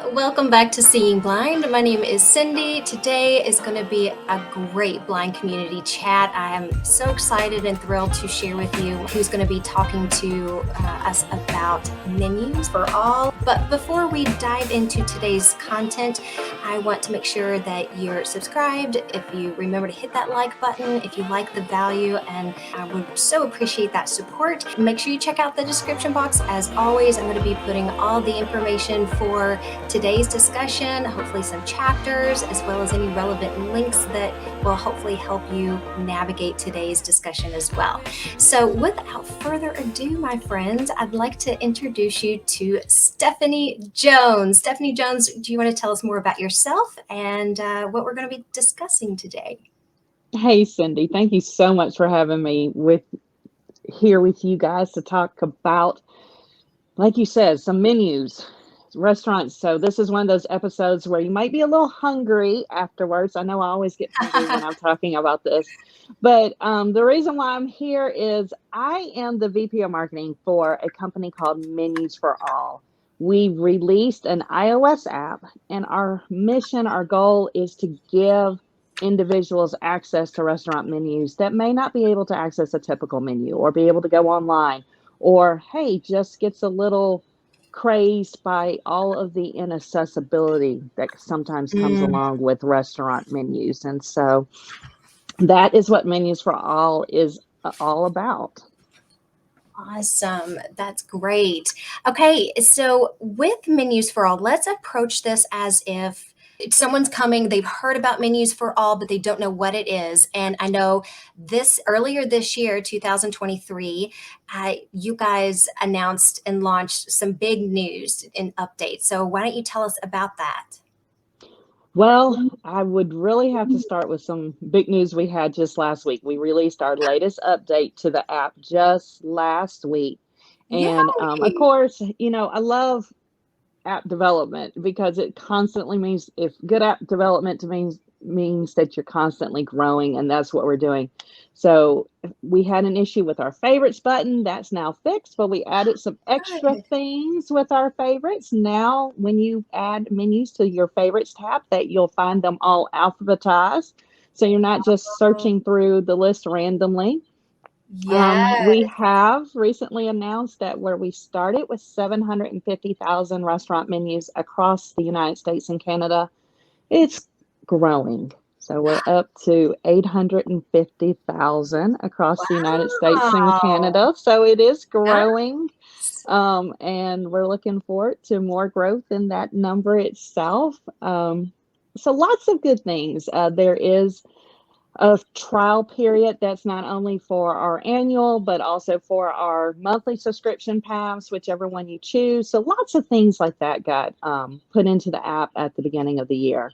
Welcome back to Seeing Blind. My name is Cindy. Today is going to be a great blind community chat. I am so excited and thrilled to share with you who's going to be talking to us about menus for all. But before we dive into today's content, I want to make sure that you're subscribed. If you remember to hit that like button, if you like the value, and I would so appreciate that support. Make sure you check out the description box. As always, I'm going to be putting all the information for today's discussion, hopefully some chapters, as well as any relevant links that will hopefully help you navigate today's discussion as well. So without further ado, my friends, I'd like to introduce you to Stephanie Jones. Stephanie Jones, do you want to tell us more about yourself and what we're going to be discussing today? Hey, Cindy, thank you so much for having me here with you guys to talk about, like you said, some menus, restaurants. So this is one of those episodes where you might be a little hungry afterwards. I know I always get hungry when I'm talking about this, but the reason why I'm here is I am the VP of marketing for a company called Menus for All. We released an iOS app, and our mission, our goal is to give individuals access to restaurant menus that may not be able to access a typical menu or be able to go online, or hey, just gets a little crazed by all of the inaccessibility that sometimes comes Mm, along with restaurant menus. And so that is what Menus for All is all about. awesome. That's great. Okay, so with Menus for All, let's approach this as if someone's coming, they've heard about Menus for All, but they don't know what it is. And I know this earlier this year, 2023, you guys announced and launched some big news and updates. So why don't you tell us about that? Well, I would really have to start with some big news we had just last week. We released our latest update to the app just last week. And of Yay! course, I love app development because it constantly means if good app development means that you're constantly growing, and that's what we're doing. So we had an issue with our favorites button that's now fixed, but we added some extra Good. things with our favorites. Now when you add menus to your favorites tab, that you'll find them all alphabetized, so you're not just Oh, searching through the list randomly. We yes. have recently announced that where we started with 750,000 restaurant menus across the United States and Canada, it's growing. So we're up to 850,000 across the United States and Wow. Canada. So it is growing. Nice. And we're looking forward to more growth in that number itself. So lots of good things. There is a trial period that's not only for our annual, but also for our monthly subscription paths, whichever one you choose. So lots of things like that got put into the app at the beginning of the year.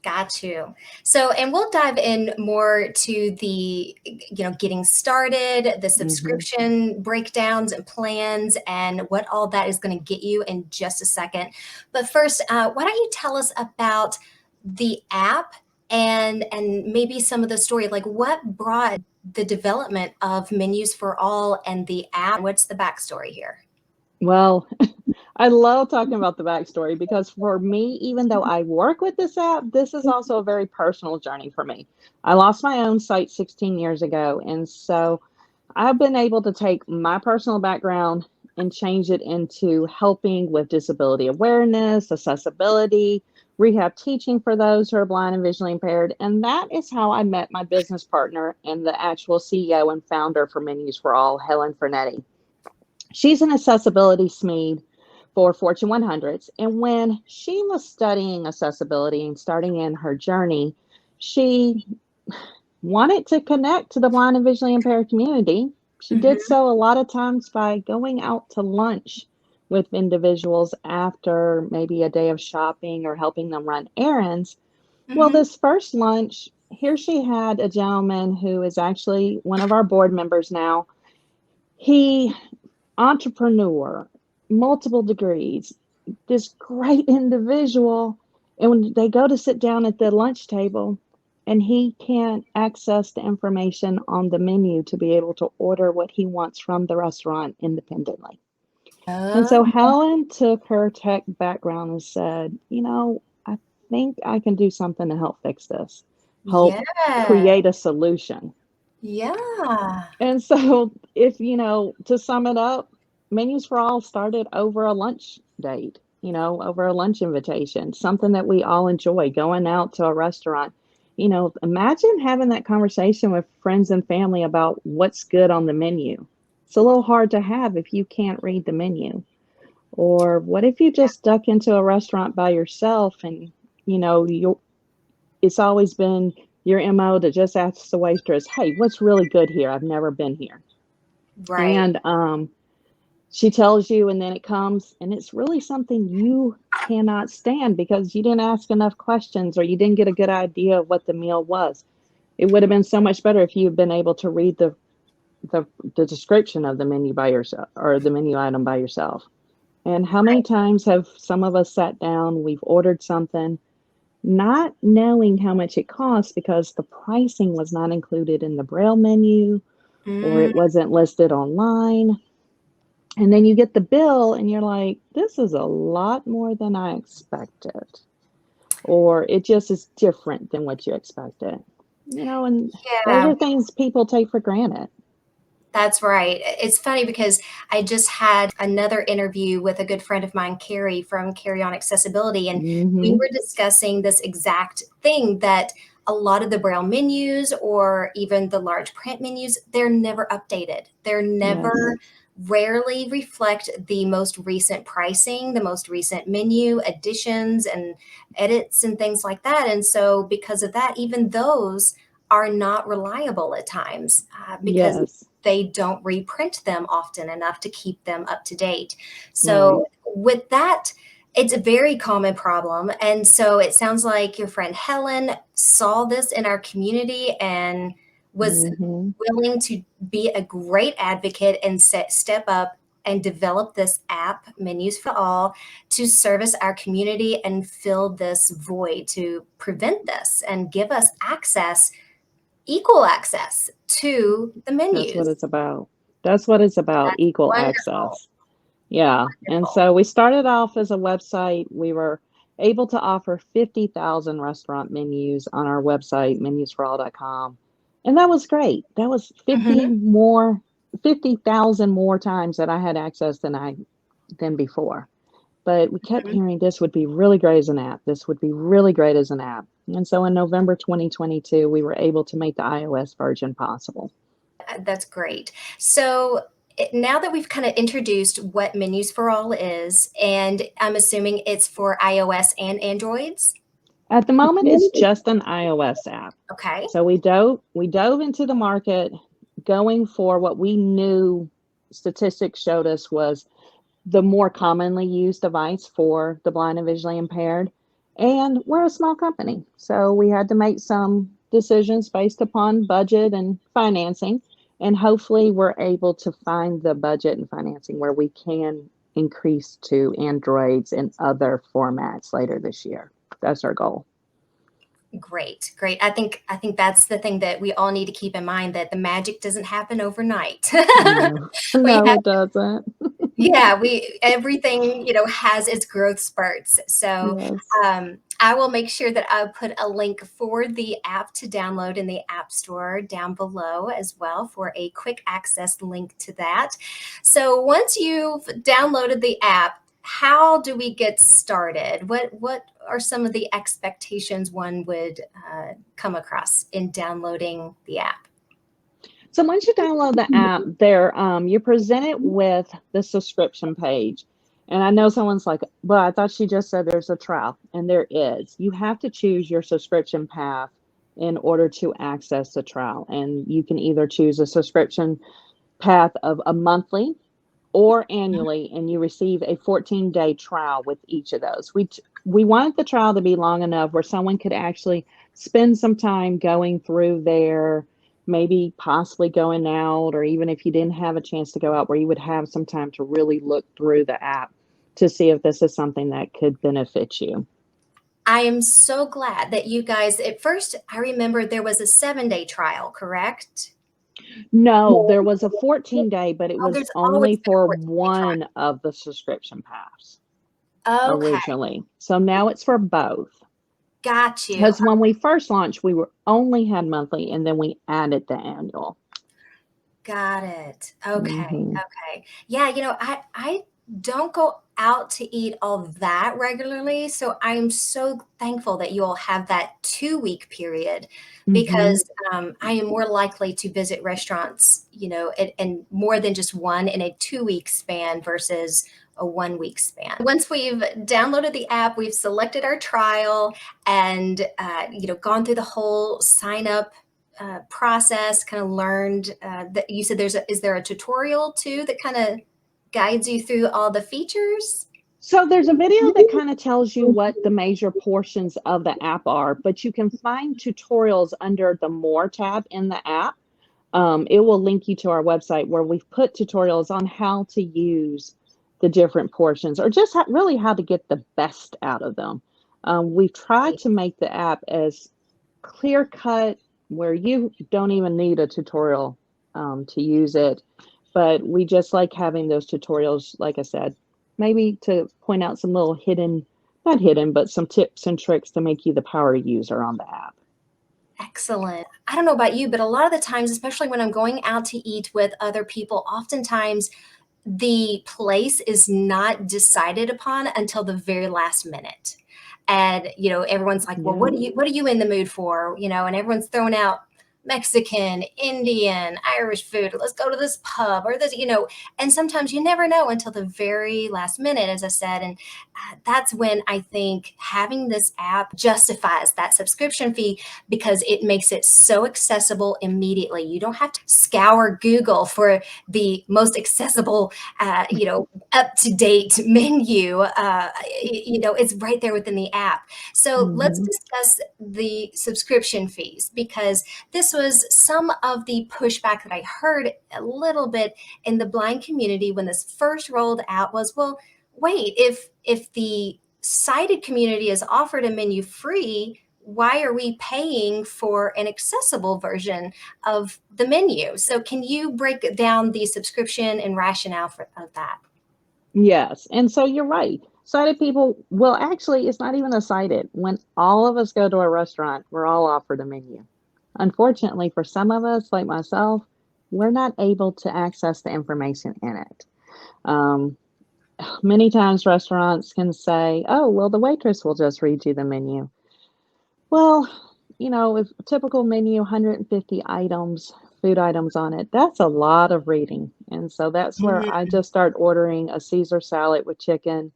Got you. So, and we'll dive in more to the, getting started, the Hmm. subscription breakdowns and plans, and what all that is going to get you in just a second. But first, why don't you tell us about the app and maybe some of the story, like what brought the development of Menus for All and the app? What's the backstory here? Well, I love talking about the backstory because for me, even though I work with this app, this is also a very personal journey for me. I lost my own sight 16 years ago. And so I've been able to take my personal background and change it into helping with disability awareness, accessibility, rehab teaching for those who are blind and visually impaired. And that is how I met my business partner and the actual CEO and founder for Menus for All, Helen Fernetti. She's an accessibility SME for Fortune 100s. And when she was studying accessibility and starting in her journey, she wanted to connect to the blind and visually impaired community. She did Hmm. so a lot of times by going out to lunch with individuals after maybe a day of shopping or helping them run errands. Well, Hmm. this first lunch, here she had a gentleman who is actually one of our board members now. He, entrepreneur, multiple degrees, this great individual. And when they go to sit down at the lunch table, and he can't access the information on the menu to be able to order what he wants from the restaurant independently. And so Oh, Helen took her tech background and said, I think I can do something to help fix this, help yeah. create a solution. Yeah. And so, if to sum it up, Menus for All started over a lunch date, over a lunch invitation, something that we all enjoy, going out to a restaurant. Imagine having that conversation with friends and family about what's good on the menu. It's a little hard to have if you can't read the menu. Or what if you just duck into a restaurant by yourself and, you it's always been your MO to just ask the waitress, "Hey, what's really good here? I've never been here." Right. And she tells you, and then it comes, and it's really something you cannot stand because you didn't ask enough questions or you didn't get a good idea of what the meal was. It would have been so much better if you had been able to read the, the description of the menu by yourself or the menu item by yourself. And how many times have some of us sat down, we've ordered something, not knowing how much it costs because the pricing was not included in the Braille menu or Mm, it wasn't listed online. And then you get the bill and you're like, this is a lot more than I expected. Or it just is different than what you expected. And those yeah. are things people take for granted. That's right. It's funny because I just had another interview with a good friend of mine, Carrie from Carry On Accessibility, and we Hmm. were discussing this exact thing that a lot of the Braille menus or even the large print menus, they're never updated. They're Yes. never rarely reflect the most recent pricing, the most recent menu additions and edits and things like that. And so because of that, even those are not reliable at times because Yes. they don't reprint them often enough to keep them up to date. Right. So with that, it's a very common problem. And so it sounds like your friend Helen saw this in our community and was Hmm. willing to be a great advocate and step up and develop this app, Menus for All, to service our community and fill this void to prevent this and give us access, equal access to the That's what menus. it's about. That's what it's about, That's equal wonderful. access. Yeah. And Wonderful. so we started off as a website. We were able to offer 50,000 restaurant menus on our website, menusforall.com. And that was great. That was Mhm. 50,000 more times that I had access than before. But we kept Mhm. hearing this would be really great as an app. This would be really great as an app. And so in November 2022, we were able to make the iOS version possible. That's great. So now that we've kind of introduced what Menus for All is, and I'm assuming it's for iOS and Androids. At the moment, it's just an iOS app. Okay. So we dove into the market going for what we knew statistics showed us was the more commonly used device for the blind and visually impaired. And we're a small company, so we had to make some decisions based upon budget and financing. And hopefully, we're able to find the budget and financing where we can increase to Androids and other formats later this year. That's our goal. Great, great. I think that's the thing that we all need to keep in mind, that the magic doesn't happen overnight. No, We no, have it doesn't. Yeah, we everything, has its growth spurts. So, Yes. I will make sure that I put a link for the app to download in the App Store down below as well for a quick access link to that. So, once you've downloaded the app, how do we get started? What are some of the expectations one would come across in downloading the app? So once you download the app, you're presented with the subscription page. And I know someone's like, "Well, I thought she just said there's a trial," and there is. You have to choose your subscription path in order to access the trial, and you can either choose a subscription path of a monthly or annually, and you receive a 14-day trial with each of those. We wanted the trial to be long enough where someone could actually spend some time going through there, maybe possibly going out, or even if you didn't have a chance to go out, where you would have some time to really look through the app to see if this is something that could benefit you. I am so glad that you guys, at first, I remember there was a 7-day trial, correct? No, there was a 14-day, but it Oh, was there's always only been a for 14-day trial. one of the subscription paths Okay, originally. So now it's for both. got you. Because when we first launched, we were only had monthly, and then we added the annual. Got it. Okay, Hmm. okay. Yeah, I don't go out to eat all that regularly, so I'm so thankful that you all have that 2-week period Hmm. because I am more likely to visit restaurants, and more than just one in a 2-week span versus a 1-week span. Once we've downloaded the app, we've selected our trial and gone through the whole sign up process, kind of learned that you said is there a tutorial too that kind of guides you through all the features? So there's a video that kind of tells you what the major portions of the app are, but you can find tutorials under the More tab in the app. It will link you to our website where we've put tutorials on how to use the different portions or just really how to get the best out of them. We've tried to make the app as clear cut where you don't even need a tutorial to use it, but we just like having those tutorials, like I said, maybe to point out some little hidden, not hidden, but some tips and tricks to make you the power user on the app. Excellent. I don't know about you, but a lot of the times, especially when I'm going out to eat with other people, oftentimes the place is not decided upon until the very last minute. And, everyone's like, well, Yeah. what are you in the mood for? And everyone's throwing out Mexican, Indian, Irish food. Let's go to this pub or this, and sometimes you never know until the very last minute, as I said. And that's when I think having this app justifies that subscription fee because it makes it so accessible immediately. You don't have to scour Google for the most accessible, up to date menu. It's right there within the app. So let's Hmm. discuss the subscription fees because this was some of the pushback that I heard a little bit in the blind community when this first rolled out was, well, wait, if the sighted community is offered a menu free, why are we paying for an accessible version of the menu? So can you break down the subscription and rationale of that? Yes. And so you're right. Sighted people, well, actually, it's not even a sighted. When all of us go to a restaurant, we're all offered a menu. Unfortunately, for some of us, like myself, we're not able to access the information in it. Um, Many times restaurants can say, oh, well, the waitress will just read you the menu. Well, if typical menu, 150 items, food items on it, that's a lot of reading. And so that's where I Mhm. just start ordering a Caesar salad with chicken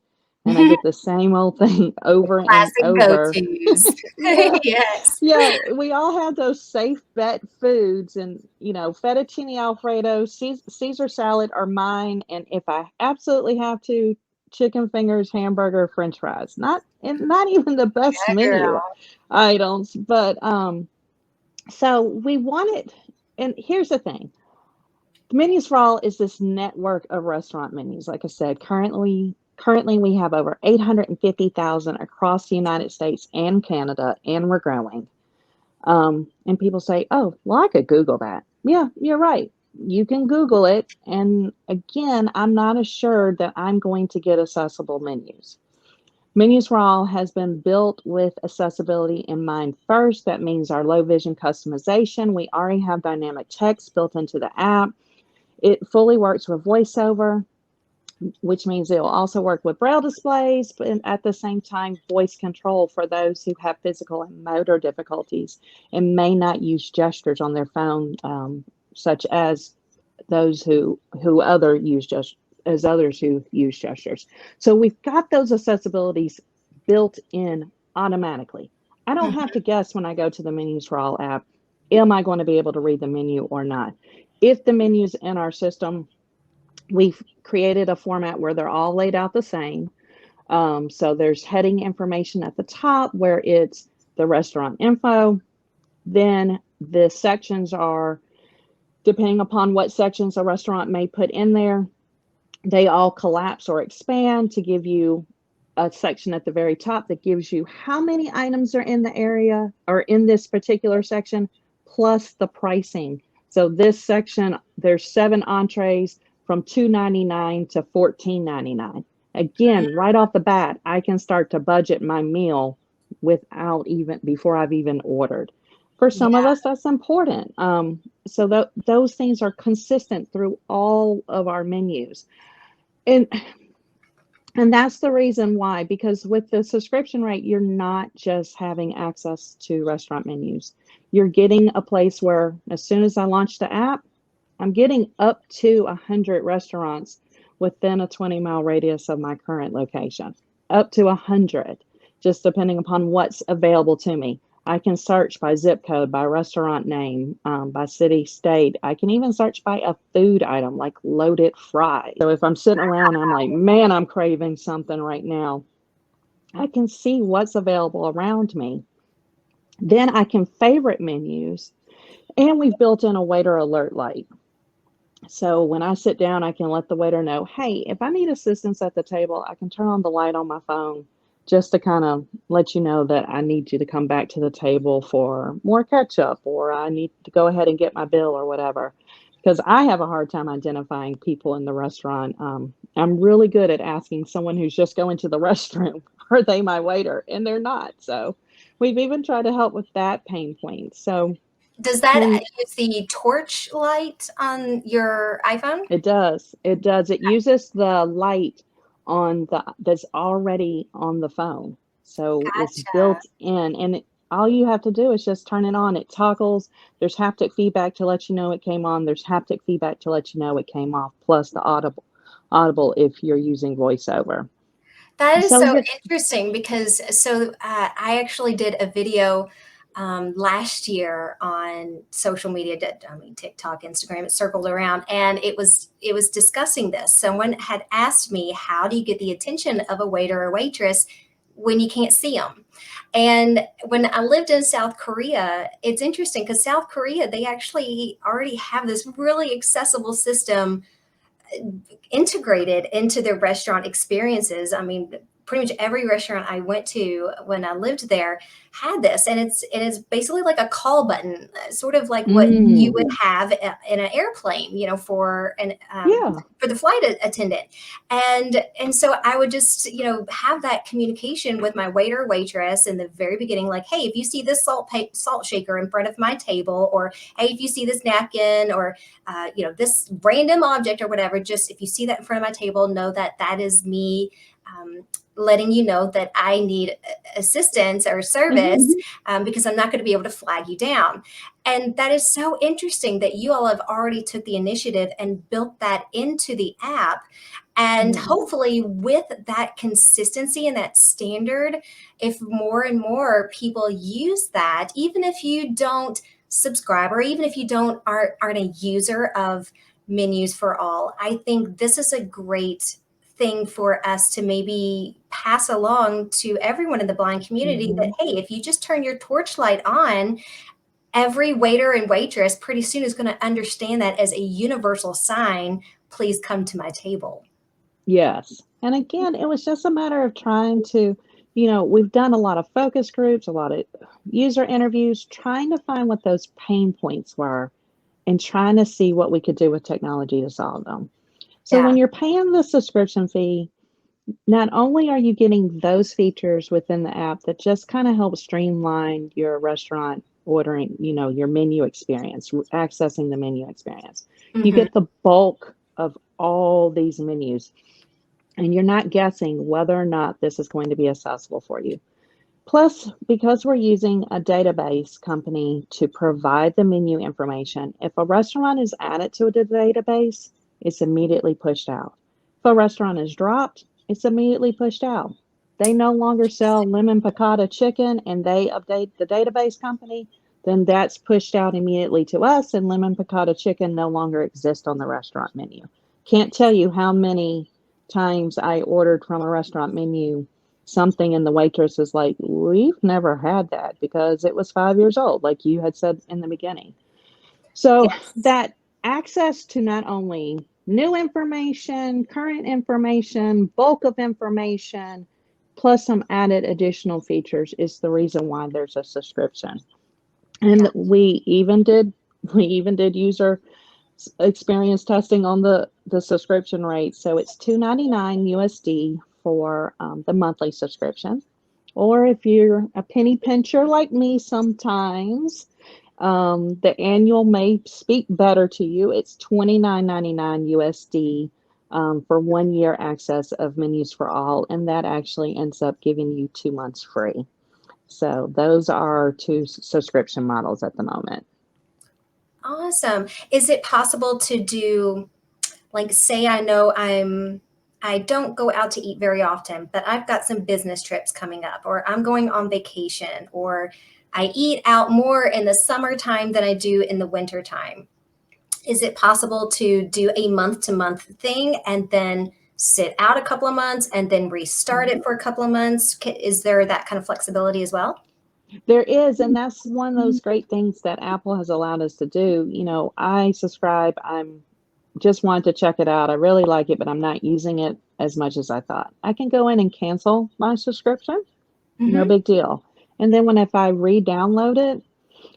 and I get the same old thing over and Classic over. go-tos. Yeah. Yes. Yeah, we all have those safe bet foods and, fettuccine Alfredo, Caesar salad are mine, and if I absolutely have to, chicken fingers, hamburger, french fries. Not even the best Yeah, menu girl. items, but so we wanted, and here's the thing. Menus for All is this network of restaurant menus. Like I said, currently we have over 850,000 across the United States and Canada, and we're growing. And people say, oh, well, I could Google that. Yeah, you're right. You can Google it. And again, I'm not assured that I'm going to get accessible menus. Menus for All has been built with accessibility in mind first. That means our low vision customization. We already have dynamic text built into the app. It fully works with VoiceOver, which means it will also work with braille displays, but at the same time, voice control for those who have physical and motor difficulties and may not use gestures on their phone, such as those who other use gestures as others who use gestures. So we've got those accessibilities built in automatically. I don't have to guess when I go to the Menus for All app, am I going to be able to read the menu or not? If the menu's in our system, we've created a format where they're all laid out the same. So there's heading information at the top where it's the restaurant info. Then the sections are, depending upon what sections a restaurant may put in there, they all collapse or expand to give you a section at the very top that gives you how many items are in the area or in this particular section, plus the pricing. So this section, there's 7 entrees from $2.99 to $14.99. Again, right off the bat, I can start to budget my meal without even before I've even ordered. For Yeah. some of us, that's important. So those things are consistent through all of our menus. And and that's the reason why, because with the subscription rate, you're not just having access to restaurant menus. You're getting a place where as soon as I launch the app, I'm getting up to 100 restaurants within a 20-mile radius of my current location. Up to 100, just depending upon what's available to me. I can search by zip code, by restaurant name, by city, state. I can even search by a food item like loaded fries. So if I'm sitting around, I'm like, man, I'm craving something right now. I can see what's available around me. Then I can favorite menus, and we've built in a waiter alert light. So when I sit down, I can let the waiter know, hey, if I need assistance at the table, I can turn on the light on my phone just to kind of let you know that I need you to come back to the table for more ketchup, or I need to go ahead and get my bill or whatever. Because I have a hard time identifying people in the restaurant. I'm really good at asking someone who's just going to the restroom, are they my waiter? And they're not. So we've even tried to help with that pain point. So Does that when use the torch light on your iPhone? it does. It does. It uses the light on the that's already on the phone. So it's Gotcha. built in, and all you have to do is just turn it on. It toggles. There's haptic feedback to let you know it came on. There's haptic feedback to let you know it came off, plus the audible if you're using voiceover. That is So so yeah. interesting because I actually did a video last year on social media. I mean TikTok, Instagram. It circled around, and it was discussing this. Someone had asked me, "How do you get the attention of a waiter or waitress when you can't see them?" And when I lived in South Korea, it's interesting because South Korea, they actually already have this really accessible system integrated into their restaurant experiences. I mean, pretty much every restaurant I went to when I lived there had this, and it is basically like a call button, sort of like what you Mm, would have in an airplane, yeah. for the flight attendant. And so I would just have that communication with my waiter or waitress in the very beginning, like, hey, if you see this salt shaker in front of my table, or hey, if you see this napkin, or this random object or whatever, just if you see that in front of my table, know that that is me, letting you know that I need assistance or Hmm. service, because I'm not going to be able to flag you down. And that is so interesting that you all have already took the initiative and built that into the app. And Yeah. hopefully, with that consistency and that standard, if more and more people use that, even if you don't subscribe, or even if you aren't a user of menus for all, I think this is a great thing for us to maybe pass along to everyone in the blind community, that Hmm. hey, if you just turn your torch light on, every waiter and waitress pretty soon is going to understand that as a universal sign, please come to my table. Yes. And again, it was just a matter of trying to, we've done a lot of focus groups, a lot of user interviews, trying to find what those pain points were and trying to see what we could do with technology to solve them. So Yeah. when you're paying the subscription fee, not only are you getting those features within the app that just kind of help streamline your restaurant ordering, your menu experience, accessing the menu experience, you Hmm. get the bulk of all these menus, and you're not guessing whether or not this is going to be accessible for you. Plus, because we're using a database company to provide the menu information, if a restaurant is added to the database, it's immediately pushed out. If a restaurant is dropped, it's immediately pushed out. They no longer sell lemon piccata chicken and they update the database company, then that's pushed out immediately to us, and lemon piccata chicken no longer exists on the restaurant menu. Can't tell you how many times I ordered from a restaurant menu something, and the waitress is like, we've never had that because it was 5 years old, like you had said in the beginning. So Yes. that access to not only new information, current information, bulk of information, plus some added additional features is the reason why there's a subscription. And Got we even did We even did user experience testing on the subscription rate. So it's 2.99 USD for the monthly subscription. Or if you're a penny pincher like me sometimes, the annual may speak better to you. It's 29.99 USD for 1 year access of menus for all, and that actually ends up giving you 2 months free. So those are two subscription models at the moment. Awesome. Is it possible to do, like, say I don't go out to eat very often, but I've got some business trips coming up, or I'm going on vacation, or I eat out more in the summertime than I do in the wintertime. Is it possible to do a month to month thing and then sit out a couple of months and then restart it for a couple of months? Is there that kind of flexibility as well? There is, and that's one of those great things that Apple has allowed us to do. I subscribe. I'm just wanted to check it out. I really like it, but I'm not using it as much as I thought. I can go in and cancel my subscription. No Hmm. big deal. And then if I re-download it,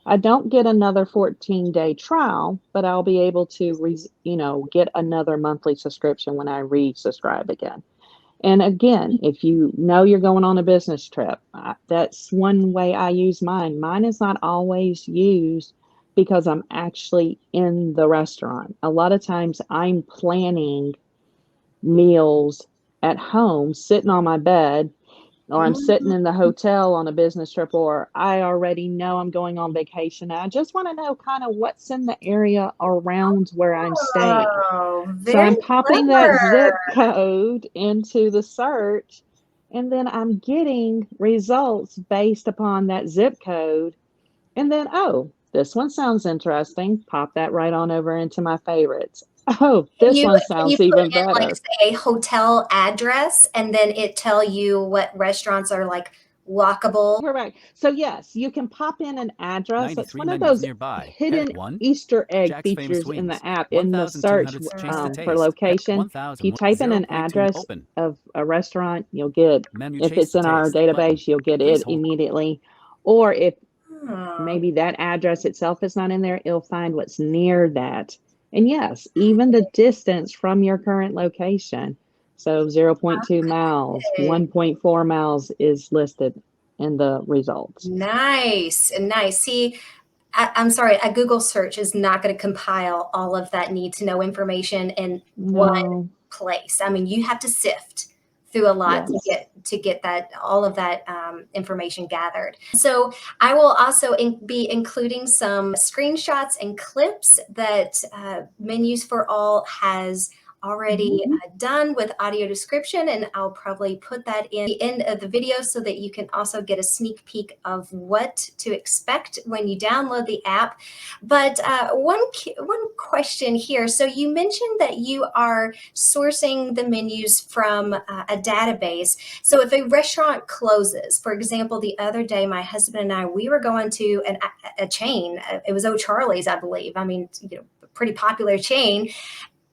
I don't get another 14-day trial, but I'll be able to get another monthly subscription when I resubscribe again. And again, if you know you're going on a business trip, that's one way I use mine. Mine is not always used because I'm actually in the restaurant. A lot of times I'm planning meals at home, sitting on my bed, or I'm sitting in the hotel on a business trip, or I already know I'm going on vacation. I just want to know kind of what's in the area around where I'm staying. Oh, So very I'm popping that clever. zip code into the search, and then I'm getting results based upon that zip code. And then, oh, this one sounds interesting. Pop that right on over into my favorites. Oh, this one Can you sounds put even in, like, better. say, a hotel address and then it tell you what restaurants are, like, walkable? Correct. So yes, you can pop in an address. That's 93 one of menus those nearby. hidden 1. Easter egg Jack's Famous features in Wings. the app in the search 1,200 strings to for taste. location. If you 1,000. type in an 0.2 address open. of a restaurant, you'll get, Menu if chase it's to in our taste. Button. database, you'll get Please it hold. immediately. Or if Oh, maybe that address itself is not in there, it'll find what's near that. And yes, even the distance from your current location. So 0.2 miles, okay. 1.4 miles is listed in the results. Nice, nice. See, I'm sorry, a Google search is not going to compile all of that need to know information in one No, place. I mean, you have to sift through a lot yes. to get that all of that information gathered. So I will also be including some screenshots and clips that Menus for All has already done with audio description, and I'll probably put that in the end of the video so that you can also get a sneak peek of what to expect when you download the app. But one question here. So you mentioned that you are sourcing the menus from a database. So if a restaurant closes, for example, the other day, my husband and I, we were going to a chain. It was O'Charlie's, I believe. I mean, a pretty popular chain.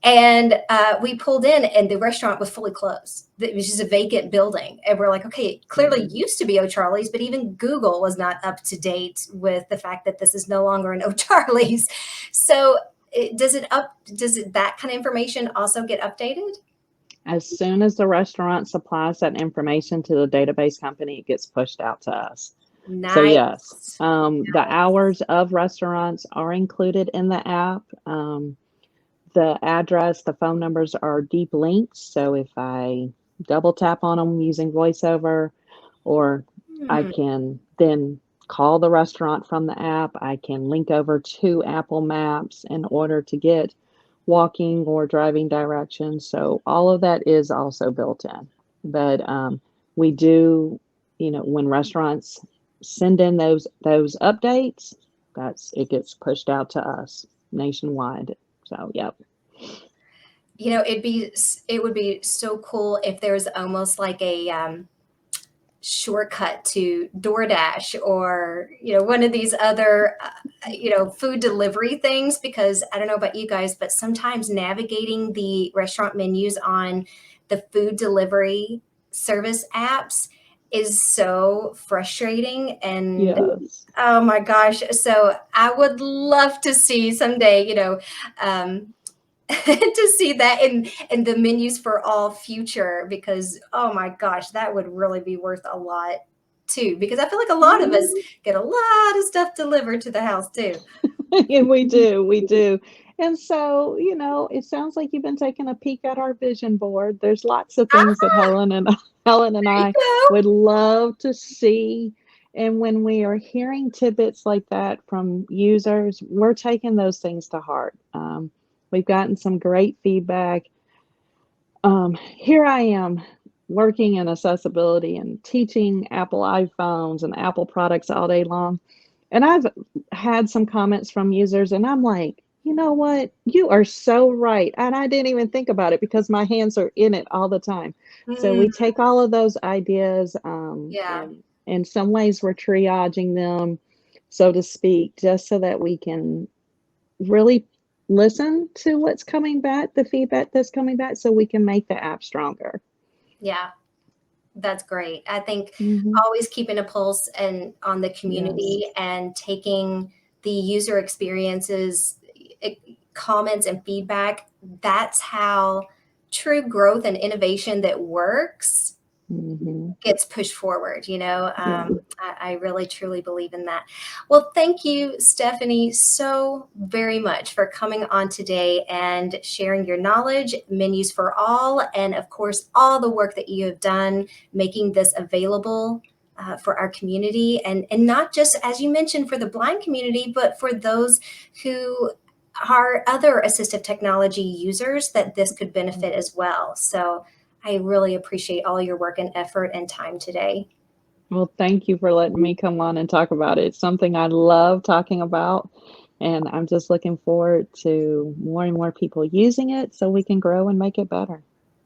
And we pulled in, and the restaurant was fully closed. It was just a vacant building. And we're like, okay, it clearly used to be O'Charlie's, but even Google was not up to date with the fact that this is no longer an O'Charlie's. So does it that kind of information also get updated? As soon as the restaurant supplies that information to the database company, it gets pushed out to us. So yes, Nice. the hours of restaurants are included in the app. The address, the phone numbers are deep links. So if I double tap on them using VoiceOver, or I Hmm. can then call the restaurant from the app, I can link over to Apple Maps in order to get walking or driving directions. So all of that is also built in. But we do, when restaurants send in those updates, that's it gets pushed out to us nationwide. So yep. It would be so cool if there was almost like a shortcut to DoorDash, or one of these other food delivery things, because I don't know about you guys, but sometimes navigating the restaurant menus on the food delivery service apps is so frustrating and Yes. oh my gosh. So I would love to see someday, to see that in the menus for all future because oh my gosh, that would really be worth a lot too. Because I feel like a lot of us Mhm. get a lot of stuff delivered to the house too. And we do, we do. And so, it sounds like you've been taking a peek at our vision board. There's lots of things that Ah, Helen and Helen and there you I go. would love to see. And when we are hearing tidbits like that from users, we're taking those things to heart. We've gotten some great feedback. Here I am working in accessibility and teaching Apple iPhones and Apple products all day long. And I've had some comments from users, and I'm like, you know what? You are so right. And I didn't even think about it because my hands are in it all the time. So Mm, we take all of those ideas, yeah, and in some ways, we're triaging them, so to speak, just so that we can really listen to what's coming back, the feedback that's coming back, so we can make the app stronger. yeah. That's great. I think Mhm. always keeping a pulse and on the Yes. community and taking the user experiences, eh, comments and feedback, that's how true growth and innovation that works Mhm. gets pushed forward. Yeah. I really truly believe in that. Well, thank you, Stephanie, so very much for coming on today and sharing your knowledge, menus for all, and of course, all the work that you have done making this available. For our community, and not just as you mentioned for the blind community, but for those who are other assistive technology users that this could benefit as well. So I really appreciate all your work and effort and time today. Well, thank you for letting me come on and talk about it. It's something I love talking about, and I'm just looking forward to more and more people using it so we can grow and make it better.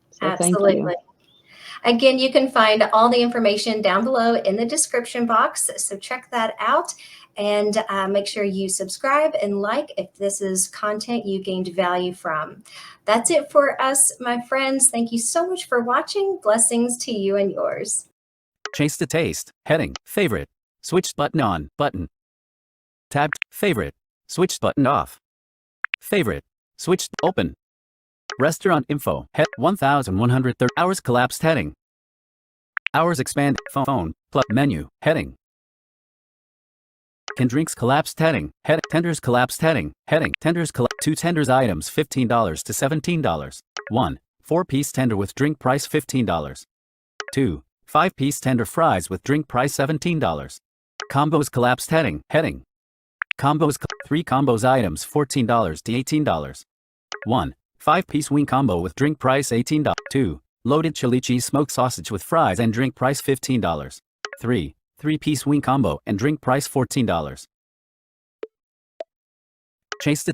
So thank you. Absolutely. Again, you can find all the information down below in the description box. So check that out and make sure you subscribe and like if this is content you gained value from. That's it for us, my friends. Thank you so much for watching. Blessings to you and yours. Chase the taste. Heading. Favorite. Switched button on. Button. Tabbed. Favorite. Switched button off. Favorite. Switched. Open. Restaurant info. Head 1130. Hours collapsed heading. Hours expand. Phone. Plus menu. Heading. Can drinks collapsed heading. Head. Tenders collapsed heading. Heading. Tenders two tenders items $15 to $17. 1. 4-piece tender with drink price $15. 2. 5-piece tender fries with drink price $17. Combos collapsed heading. Heading. Combos 3 combos items $14 to $18. 1. 5-piece wing combo with drink price $18. 2. Loaded chili cheese smoked sausage with fries and drink price $15. 3. 3-piece wing combo and drink price $14. Chase the